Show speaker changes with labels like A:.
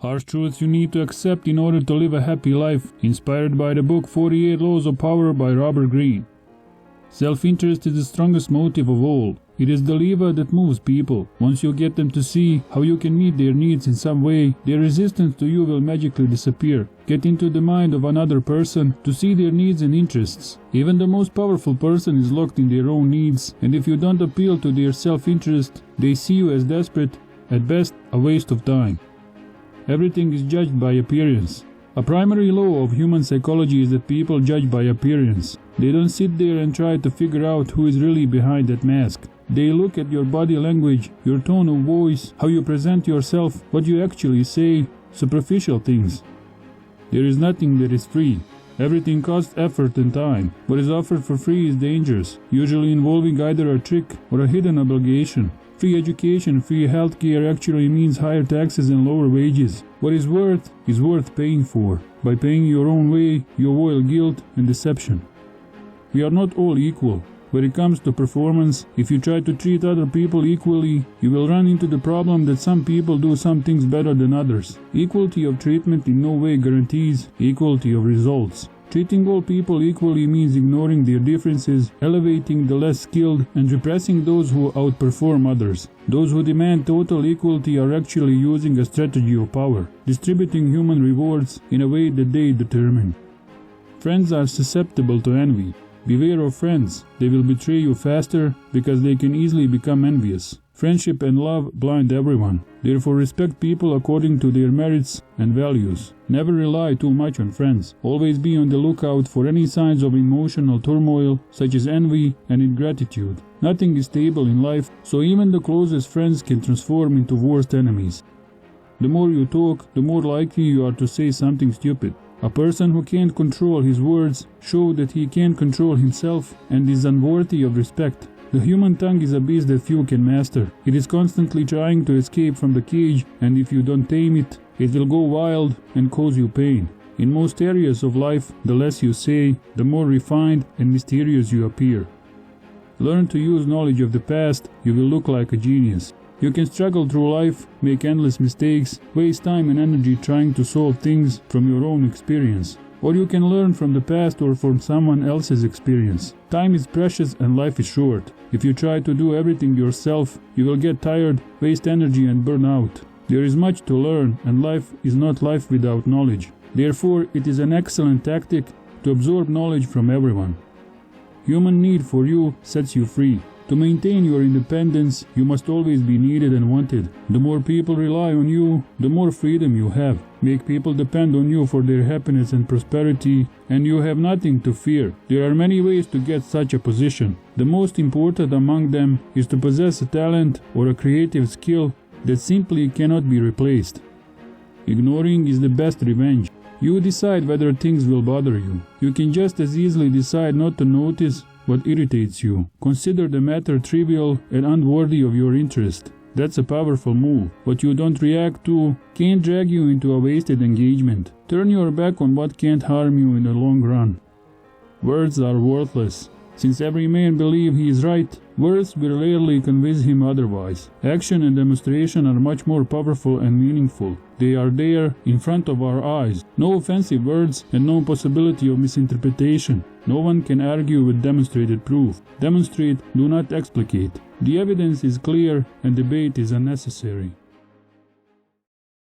A: Harsh truths you need to accept in order to live a happy life, inspired by the book 48 Laws of Power by Robert Greene. Self-interest is the strongest motive of all. It is the lever that moves people. Once you get them to see how you can meet their needs in some way, their resistance to you will magically disappear. Get into the mind of another person to see their needs and interests. Even the most powerful person is locked in their own needs, and if you don't appeal to their self-interest, they see you as desperate, at best a waste of time. Everything is judged by appearance. A primary law of human psychology is that people judge by appearance. They don't sit there and try to figure out who is really behind that mask. They look at your body language, your tone of voice, how you present yourself, what you actually say, superficial things. There is nothing that is free. Everything costs effort and time. What is offered for free is dangerous, usually involving either a trick or a hidden obligation. Free education, free healthcare actually means higher taxes and lower wages. What is worth paying for. By paying your own way, you avoid guilt and deception. We are not all equal. When it comes to performance, if you try to treat other people equally, you will run into the problem that some people do some things better than others. Equality of treatment in no way guarantees equality of results. Treating all people equally means ignoring their differences, elevating the less skilled, and repressing those who outperform others. Those who demand total equality are actually using a strategy of power, distributing human rewards in a way that they determine. Friends are susceptible to envy. Beware of friends. They will betray you faster because they can easily become envious. Friendship and love blind everyone. Therefore respect people according to their merits and values. Never rely too much on friends. Always be on the lookout for any signs of emotional turmoil such as envy and ingratitude. Nothing is stable in life, so even the closest friends can transform into worst enemies. The more you talk, the more likely you are to say something stupid. A person who can't control his words shows that he can't control himself and is unworthy of respect. The human tongue is a beast that few can master. It is constantly trying to escape from the cage, and if you don't tame it, it will go wild and cause you pain. In most areas of life, the less you say, the more refined and mysterious you appear. Learn to use knowledge of the past, you will look like a genius. You can struggle through life, make endless mistakes, waste time and energy trying to solve things from your own experience. Or you can learn from the past or from someone else's experience. Time is precious and life is short. If you try to do everything yourself, you will get tired, waste energy and burn out. There is much to learn, and life is not life without knowledge. Therefore, it is an excellent tactic to absorb knowledge from everyone. Human need for you sets you free. To maintain your independence, you must always be needed and wanted. The more people rely on you, the more freedom you have. Make people depend on you for their happiness and prosperity, and you have nothing to fear. There are many ways to get such a position. The most important among them is to possess a talent or a creative skill that simply cannot be replaced. Ignoring is the best revenge. You decide whether things will bother you. You can just as easily decide not to notice what irritates you. Consider the matter trivial and unworthy of your interest. That's a powerful move. What you don't react to can't drag you into a wasted engagement. Turn your back on what can't harm you in the long run. Words are worthless. Since every man believes he is right, words will rarely convince him otherwise. Action and demonstration are much more powerful and meaningful. They are there in front of our eyes. No offensive words and no possibility of misinterpretation. No one can argue with demonstrated proof. Demonstrate, do not explicate. The evidence is clear and debate is unnecessary.